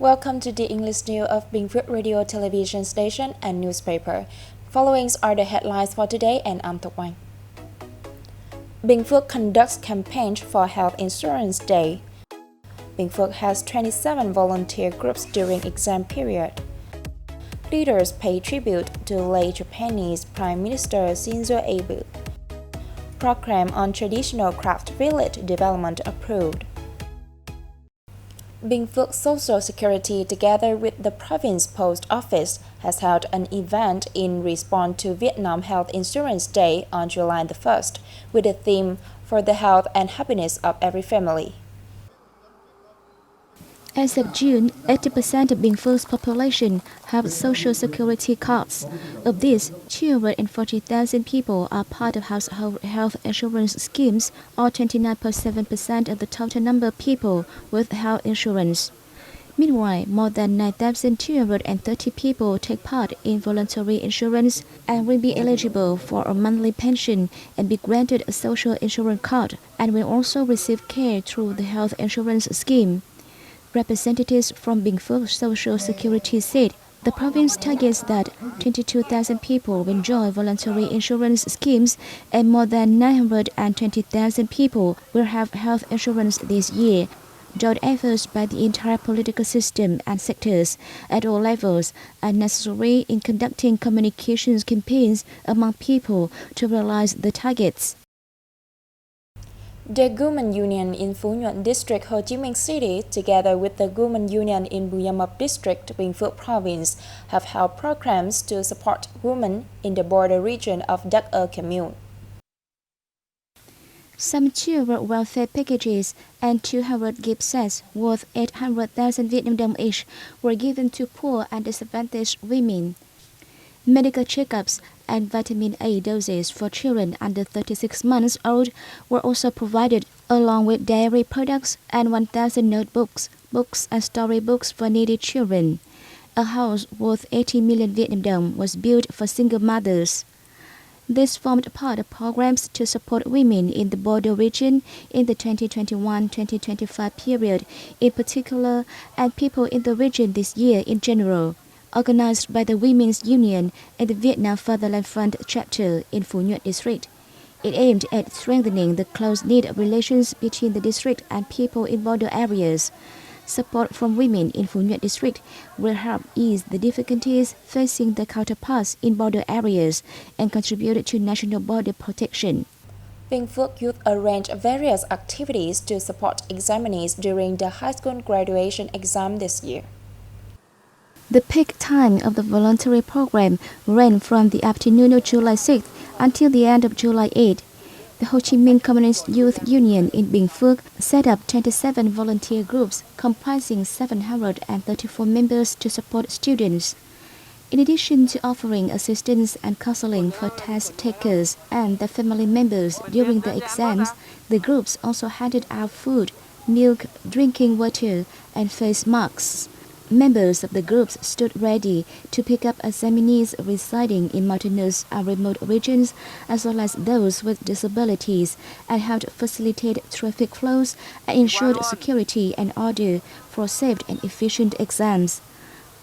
Welcome to the English news of Binh Phuoc radio, television station and newspaper. Following are the headlines for today, and I'm Thuc Oanh. Binh Phuoc conducts campaign for Health Insurance Day. Binh Phuoc has 27 volunteer groups during exam period. Leaders pay tribute to late Japanese Prime Minister Shinzo Abe. Program on traditional craft village development approved. Binh Phuoc Social Security, together with the province post office, has held an event in response to Vietnam Health Insurance Day on July the 1st, with the theme for the health and happiness of every family. As of June, 80% of Binh Phuoc's population have social security cards. Of these, 240,000 people are part of household health insurance schemes, or 29.7% of the total number of people with health insurance. Meanwhile, more than 9,230 people take part in voluntary insurance and will be eligible for a monthly pension and be granted a social insurance card, and will also receive care through the health insurance scheme. Representatives from Binh Phuoc Social Security said the province targets that 22,000 people will enjoy voluntary insurance schemes and more than 920,000 people will have health insurance this year. Joint efforts by the entire political system and sectors at all levels are necessary in conducting communications campaigns among people to realize the targets. The Women Union in Phú Nhuận District, Ho Chi Minh City, together with the Women Union in Bù Gia Mập District, Binh Phuoc Province, have held programs to support women in the border region of Đắc Ơ Commune. Some children welfare packages and 200 gift sets worth 800,000 Vietnam dong each were given to poor and disadvantaged women. Medical checkups and vitamin A doses for children under 36 months old were also provided, along with dairy products and 1,000 notebooks, books and storybooks for needy children. A house worth 80 million Vietnam dong was built for single mothers. This formed part of programs to support women in the border region in the 2021-2025 period in particular, and people in the region this year in general. Organized by the Women's Union and the Vietnam Fatherland Fund chapter in Phu Nhuận District. It aimed at strengthening the close-knit relations between the district and people in border areas. Support from women in Phu Nhuận District will help ease the difficulties facing their counterparts in border areas and contribute to national border protection. Binh Phuoc Youth arranged various activities to support examinees during the high school graduation exam this year. The peak time of the voluntary program ran from the afternoon of July 6th until the end of July 8th. The Ho Chi Minh Communist Youth Union in Binh Phuoc set up 27 volunteer groups comprising 734 members to support students. In addition to offering assistance and counseling for test takers and their family members during the exams, the groups also handed out food, milk, drinking water, and face masks. Members of the groups stood ready to pick up examinees residing in mountainous and remote regions, as well as those with disabilities, and helped facilitate traffic flows and ensured security and order for safe and efficient exams.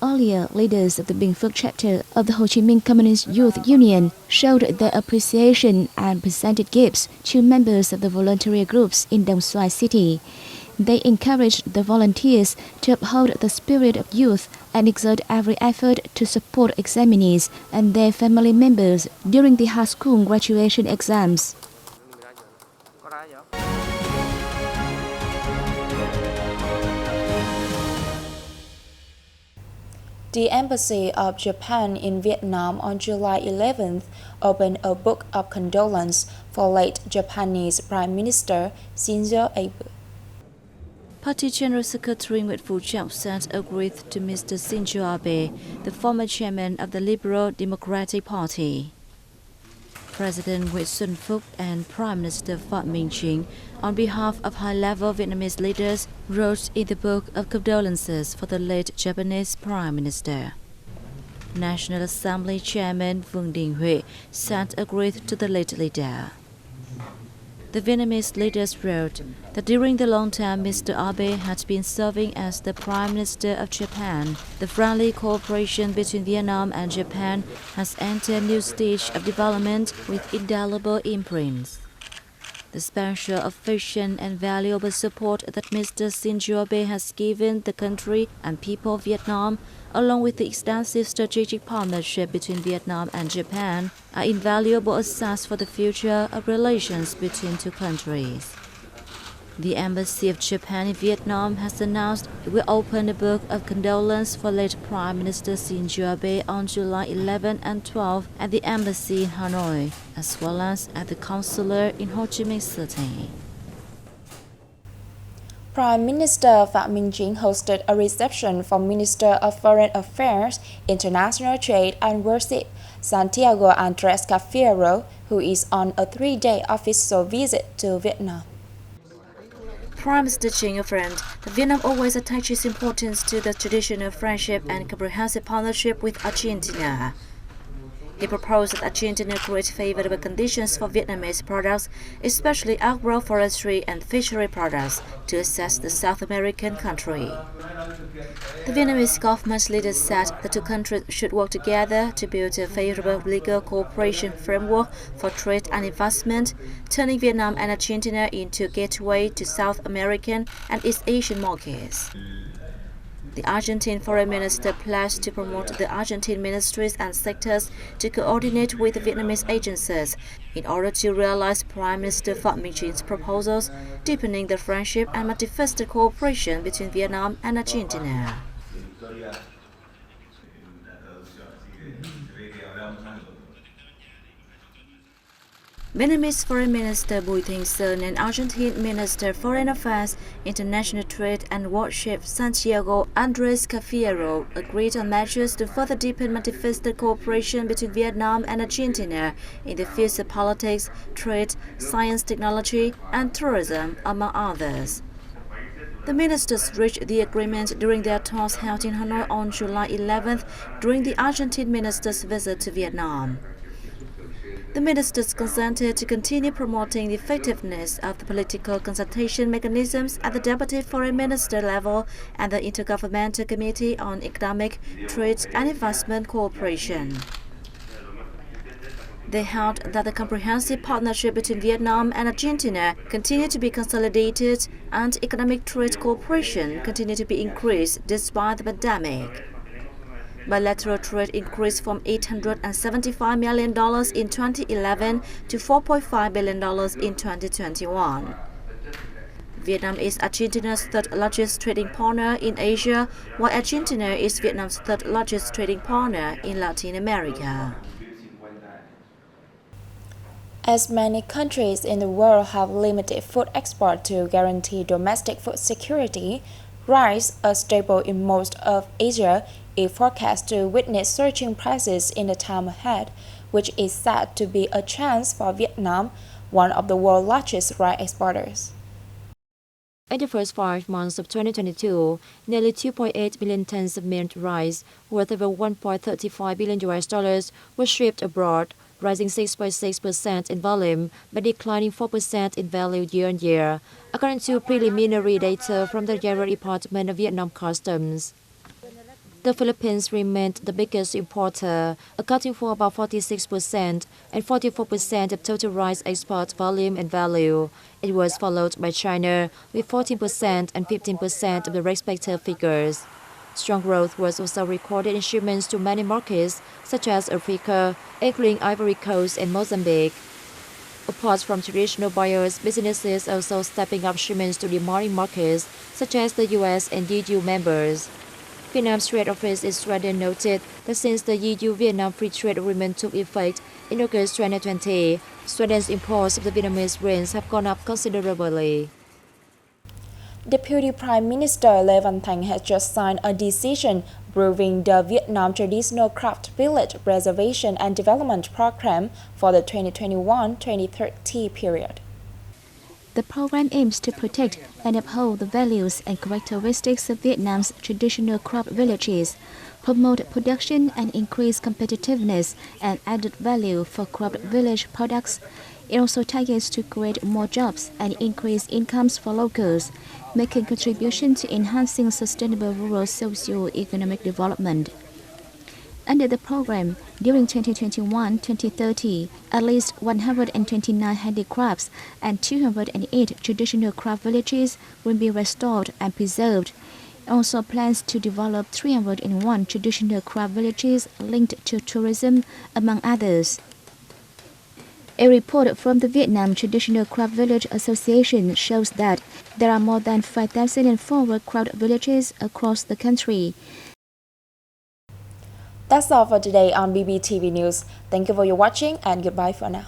Earlier, leaders of the Binh Phuoc chapter of the Ho Chi Minh Communist Youth Union showed their appreciation and presented gifts to members of the voluntary groups in Dong Xoài City. They encouraged the volunteers to uphold the spirit of youth and exert every effort to support examinees and their family members during the high school graduation exams. The Embassy of Japan in Vietnam on July 11th opened a book of condolence for late Japanese Prime Minister Shinzo Abe. Party General Secretary Binh Phuoc sent a wreath to Mr. Shinzo Abe, the former chairman of the Liberal Democratic Party. President Nguyễn Phúc and Prime Minister Phạm Minh Chính, on behalf of high-level Vietnamese leaders, wrote in the book of condolences for the late Japanese Prime Minister. National Assembly Chairman Vương Đình Huệ sent a wreath to the late leader. the Vietnamese leaders wrote that during the long time Mr. Abe had been serving as the Prime Minister of Japan, the friendly cooperation between Vietnam and Japan has entered a new stage of development with indelible imprints. The special affection and valuable support that Mr. Shinzo Abe has given the country and people of Vietnam, along with the extensive strategic partnership between Vietnam and Japan, are invaluable assets for the future of relations between two countries. The Embassy of Japan in Vietnam has announced it will open a book of condolence for late Prime Minister Shinzo Abe on July 11 and 12 at the Embassy in Hanoi, as well as at the consulate in Ho Chi Minh City. Prime Minister Phạm Minh Chính hosted a reception for Minister of Foreign Affairs, International Trade and Worship, Santiago Andres Cafiero, who is on a 3-day official visit to Vietnam. Prime Minister Chính affirmed that Vietnam always attaches importance to the traditional friendship and comprehensive partnership with Argentina. He proposed that Argentina create favorable conditions for Vietnamese products, especially agroforestry and fishery products, to access the South American country. The Vietnamese government leaders said the two countries should work together to build a favorable legal cooperation framework for trade and investment, turning Vietnam and Argentina into a gateway to South American and East Asian markets. The Argentine Foreign Minister pledged to promote the Argentine ministries and sectors to coordinate with the Vietnamese agencies in order to realize Prime Minister Phạm Minh Chính proposals, deepening the friendship and multifaceted cooperation between Vietnam and Argentina. Vietnamese Foreign Minister Bùi Thanh Sơn and Argentine Minister Foreign Affairs, International Trade and Worship Santiago Andres Cafiero agreed on measures to further deepen multifaceted cooperation between Vietnam and Argentina in the fields of politics, trade, science, technology, and tourism, among others. The ministers reached the agreement during their talks held in Hanoi on July 11th during the Argentine minister's visit to Vietnam. The ministers consented to continue promoting the effectiveness of the political consultation mechanisms at the Deputy Foreign Minister level and the Intergovernmental Committee on Economic, Trade and Investment Cooperation. They held that the comprehensive partnership between Vietnam and Argentina continued to be consolidated and economic trade cooperation continued to be increased despite the pandemic. Bilateral trade increased from $875 million in 2011 to $4.5 billion in 2021. Vietnam is Argentina's third-largest trading partner in Asia, while Argentina is Vietnam's third-largest trading partner in Latin America. As many countries in the world have limited food export to guarantee domestic food security, rice, a staple in most of Asia, is forecast to witness surging prices in the time ahead, which is said to be a chance for Vietnam, one of the world's largest rice exporters. In the first 5 months of 2022, nearly 2.8 million tons of milled rice, worth over $1.35 billion, were shipped abroad, rising 6.6% in volume but declining 4% in value year-on-year, according to preliminary data from the General Department of Vietnam Customs. The Philippines remained the biggest importer, accounting for about 46% and 44% of total rice export volume and value. It was followed by China with 14% and 15% of the respective figures. Strong growth was also recorded in shipments to many markets, such as Africa, including Ivory Coast and Mozambique. Apart from traditional buyers, businesses also stepping up shipments to demanding markets, such as the US and EU members. Vietnam's trade office in Sweden noted that since the EU-Vietnam Free Trade Agreement took effect in August 2020, Sweden's imports of the Vietnamese grains have gone up considerably. Deputy Prime Minister Lê Văn Thành has just signed a decision approving the Vietnam Traditional Craft Village Preservation and Development Program for the 2021-2030 period. The program aims to protect and uphold the values and characteristics of Vietnam's traditional craft villages, promote production and increase competitiveness and added value for craft village products, It also targets to create more jobs and increase incomes for locals, making contribution to enhancing sustainable rural socio-economic development. Under the program, during 2021-2030, at least 129 handicrafts and 208 traditional craft villages will be restored and preserved. It also plans to develop 301 traditional craft villages linked to tourism, among others. A report from the Vietnam Traditional Craft Village Association shows that there are more than 5,004 craft villages across the country. That's all for today on BPTV News. Thank you for your watching and goodbye for now.